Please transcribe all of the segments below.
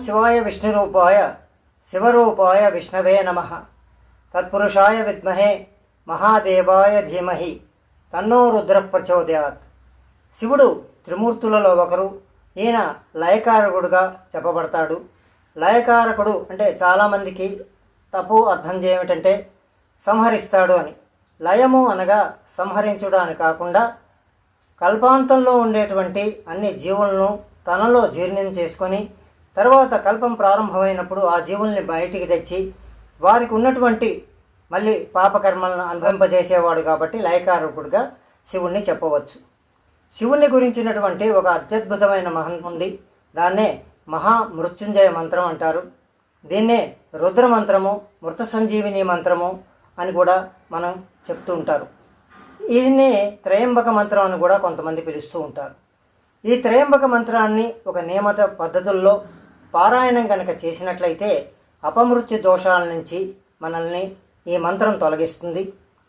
శివాయ విష్ణురూపాయ శివరూపాయ విష్ణవే నమః. తత్పురుషాయ విద్మహే మహాదేవాయ ధీమహి తన్నో రుద్ర ప్రచోదయాత్. శివుడు త్రిమూర్తులలో ఒకరు. ఈయన లయకారకుడుగా చెప్పబడతాడు. లయకారకుడు అంటే చాలామందికి తప్పు అర్థం చేయమిటంటే సంహరిస్తాడు అని. లయము అనగా సంహరించుడు అని కాకుండా కల్పాంతంలో ఉండేటువంటి అన్ని జీవులను తనలో జీర్ణం చేసుకొని తర్వాత కల్పం ప్రారంభమైనప్పుడు ఆ జీవుల్ని బయటికి తెచ్చి వారికి ఉన్నటువంటి మళ్ళీ పాపకర్మలను అనుభవింపజేసేవాడు కాబట్టి లయకారకుడుగా శివుణ్ణి చెప్పవచ్చు. శివుణ్ణి గురించినటువంటి ఒక అత్యద్భుతమైన మహత్వం ఉంది. దాన్నే మహామృత్యుంజయ మంత్రం అంటారు. దీన్నే రుద్ర మంత్రము, మృత సంజీవిని మంత్రము అని కూడా మనం చెప్తూ ఉంటారు. దీన్నే త్రయంబక మంత్రం అని కూడా కొంతమంది పిలుస్తూ ఉంటారు. ఈ త్రయంబక మంత్రాన్ని ఒక నియమిత పద్ధతుల్లో పారాయణం కనుక చేసినట్లయితే అపమృత్యు దోషాల నుంచి మనల్ని ఈ మంత్రం తొలగిస్తుంది.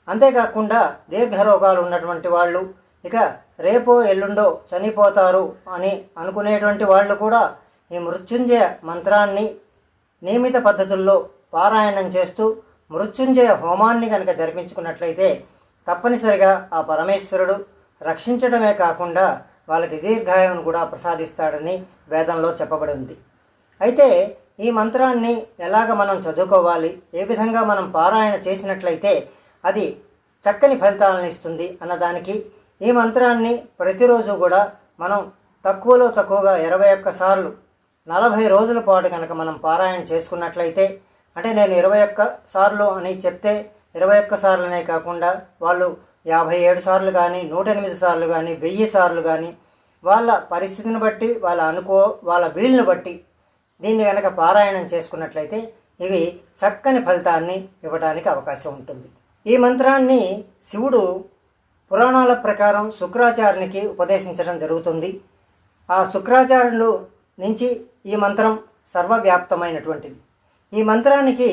అంతేకాకుండా దీర్ఘరోగాలు ఉన్నటువంటి వాళ్ళు, ఇక రేపో ఎల్లుండో చనిపోతారు అని అనుకునేటువంటి వాళ్ళు కూడా ఈ మృత్యుంజయ మంత్రాన్ని నియమిత పద్ధతుల్లో పారాయణం చేస్తూ మృత్యుంజయ హోమాన్ని కనుక జరిపించుకున్నట్లయితే తప్పనిసరిగా ఆ పరమేశ్వరుడు రక్షించడమే కాకుండా వాళ్ళకి దీర్ఘాయువును కూడా ప్రసాదిస్తాడని వేదంలో చెప్పబడి ఉంది. అయితే ఈ మంత్రాన్ని ఎలాగ మనం చదువుకోవాలి, ఏ విధంగా మనం పారాయణ చేసినట్లయితే అది చక్కని ఫలితాలను ఇస్తుంది అన్నదానికి ఈ మంత్రాన్ని ప్రతిరోజు కూడా మనం తక్కువలో తక్కువగా 21 సార్లు 40 రోజుల పాటు కనుక మనం పారాయణ చేసుకున్నట్లయితే, అంటే నేను 21 సార్లు అని చెప్తే 21 సార్లునే కాకుండా వాళ్ళు 57 సార్లు కానీ 108 సార్లు కానీ 1000 సార్లు కానీ వాళ్ళ పరిస్థితిని బట్టి వాళ్ళ వీలుని బట్టి దీన్ని కనుక పారాయణం చేసుకున్నట్లయితే ఇవి చక్కని ఫలితాన్ని ఇవ్వడానికి అవకాశం ఉంటుంది. ఈ మంత్రాన్ని శివుడు పురాణాల ప్రకారం శుక్రాచార్యునికి ఉపదేశించడం జరుగుతుంది. ఆ శుక్రాచార్యుడు నుంచి ఈ మంత్రం సర్వవ్యాప్తమైనటువంటిది. ఈ మంత్రానికి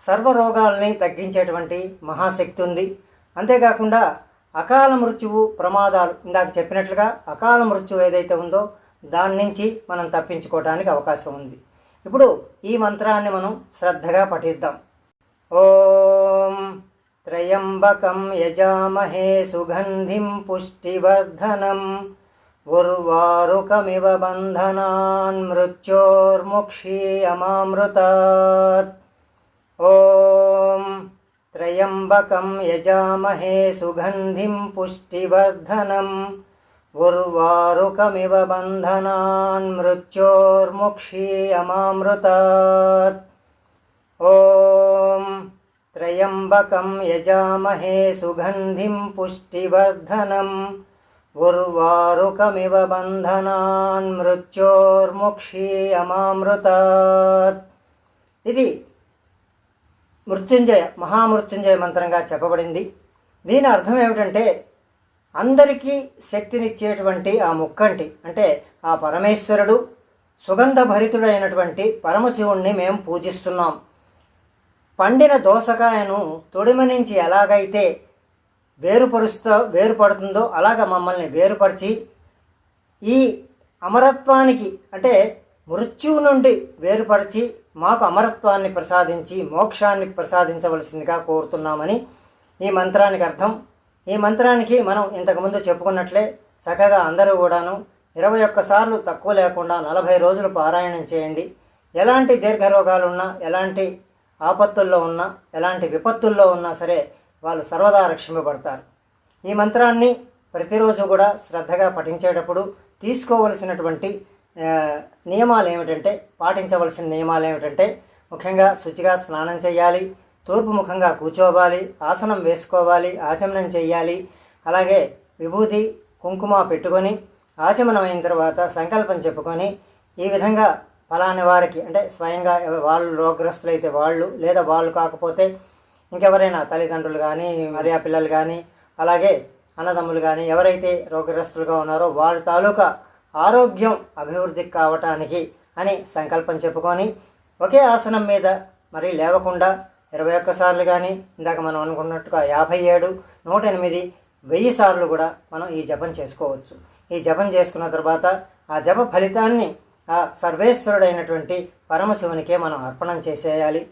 సర్వరోగాల్ని తగ్గించేటువంటి మహాశక్తి ఉంది. అంతేకాకుండా అకాల మృత్యువు ప్రమాదాలు, ఇందాక చెప్పినట్లుగా అకాల మృత్యువు ఏదైతే ఉందో దాని నుంచి మనం తప్పించుకోవడానికి అవకాశం ఉంది. ఇప్పుడు ఈ మంత్రాన్ని మనం శ్రద్ధగా పఠిద్దాం. ఓం త్రయంబకం యజామహే సుగంధిం పుష్టివర్ధనం ఉర్వారుకమివ బంధనాన్ మృత్యోర్ముక్షీయమామృతాత్. ఓం త్రయంబకం యజామహే సుగంధిం పుష్టివర్ధనం ఉర్వారుకమివ బంధనాన్ మృత్యోర్ముక్షీయమామృతాత్. ఓం త్రయంబకం యజామహే సుగంధిం పుష్టివర్ధనం ఉర్వారుకమివ బంధనాన్ మృత్యోర్ముక్షీయమామృతాత్. ఇది మృత్యుంజయ మహామృత్యుంజయ మంత్రంగా చెప్పబడింది. దీని అర్థం ఏమిటంటే అందరికీ శక్తినిచ్చేటువంటి ఆ ముక్కంటి అంటే ఆ పరమేశ్వరుడు, సుగంధభరితుడైనటువంటి పరమశివుణ్ణి మేము పూజిస్తున్నాం. పండిన దోసకాయను తొడిమ నుంచి ఎలాగైతే వేరుపడుతుందో అలాగ మమ్మల్ని వేరుపరిచి ఈ అమరత్వానికి అంటే మృత్యువు నుండి వేరుపరిచి మాకు అమరత్వాన్ని ప్రసాదించి మోక్షాన్ని ప్రసాదించవలసిందిగా కోరుతున్నామని ఈ మంత్రానికి అర్థం. ఈ మంత్రానికి మనం ఇంతకుముందు చెప్పుకున్నట్లే చక్కగా అందరూ కూడాను 21 సార్లు తక్కువ లేకుండా 40 రోజులు పారాయణం చేయండి. ఎలాంటి దీర్ఘరోగాలు ఉన్నా, ఎలాంటి ఆపత్తుల్లో ఉన్నా, ఎలాంటి విపత్తుల్లో ఉన్నా సరే వాళ్ళు సర్వదా రక్షింపబడతారు. ఈ మంత్రాన్ని ప్రతిరోజు కూడా శ్రద్ధగా పఠించేటప్పుడు తీసుకోవలసినటువంటి నియమాలు ఏమిటంటే, పాటించవలసిన నియమాలు ఏమిటంటే, ముఖ్యంగా శుచిగా స్నానం చేయాలి, తూర్పు ముఖంగా కూర్చోవాలి, ఆసనం వేసుకోవాలి, ఆచమనం చేయాలి. అలాగే విభూతి కుంకుమ పెట్టుకొని ఆచమనం అయిన తర్వాత సంకల్పం చెప్పుకొని ఈ విధంగా ఫలాని వారికి అంటే స్వయంగా వాళ్ళు రోగగ్రస్తులైతే వాళ్ళు, లేదా వాళ్ళు కాకపోతే ఇంకెవరైనా తల్లిదండ్రులు కానీ మరియా పిల్లలు కానీ అలాగే అన్నదమ్ములు కానీ ఎవరైతే రోగగ్రస్తులుగా ఉన్నారో వారి తాలూకా ఆరోగ్యం అభివృద్ధికి కావటానికి అని సంకల్పం చెప్పుకొని ఒకే ఆసనం మీద మరి లేవకుండా 21 సార్లు కానీ ఇందాక మనం అనుకున్నట్టుగా 57, 108, 1000 సార్లు కూడా మనం ఈ జపం చేసుకోవచ్చు. ఈ జపం చేసుకున్న తర్వాత ఆ జప ఫలితాన్ని ఆ సర్వేశ్వరుడైనటువంటి పరమశివునికే మనం అర్పణం చేసేయాలి.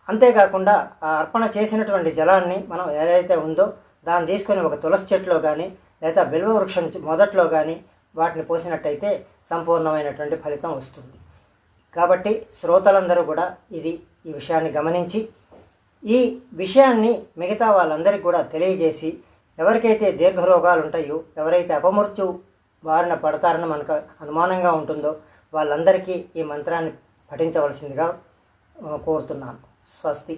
అంతేకాకుండా ఆ అర్పణ చేసినటువంటి జలాన్ని మనం ఏదైతే ఉందో దాన్ని తీసుకొని ఒక తులసి చెట్టులో కానీ లేదా బిల్వ వృక్షం మొదట్లో కానీ వాటిని పోసినట్టయితే సంపూర్ణమైనటువంటి ఫలితం వస్తుంది. కాబట్టి శ్రోతలందరూ కూడా ఈ విషయాన్ని గమనించి ఈ విషయాన్ని మిగతా వాళ్ళందరికీ కూడా తెలియజేసి, ఎవరికైతే దీర్ఘరోగాలు ఉంటాయో, ఎవరైతే అపమృత్యు బారిన పడతారని మనకు అనుమానంగా ఉంటుందో వాళ్ళందరికీ ఈ మంత్రాన్ని పఠించవలసిందిగా కోరుతున్నాను. స్వస్తి.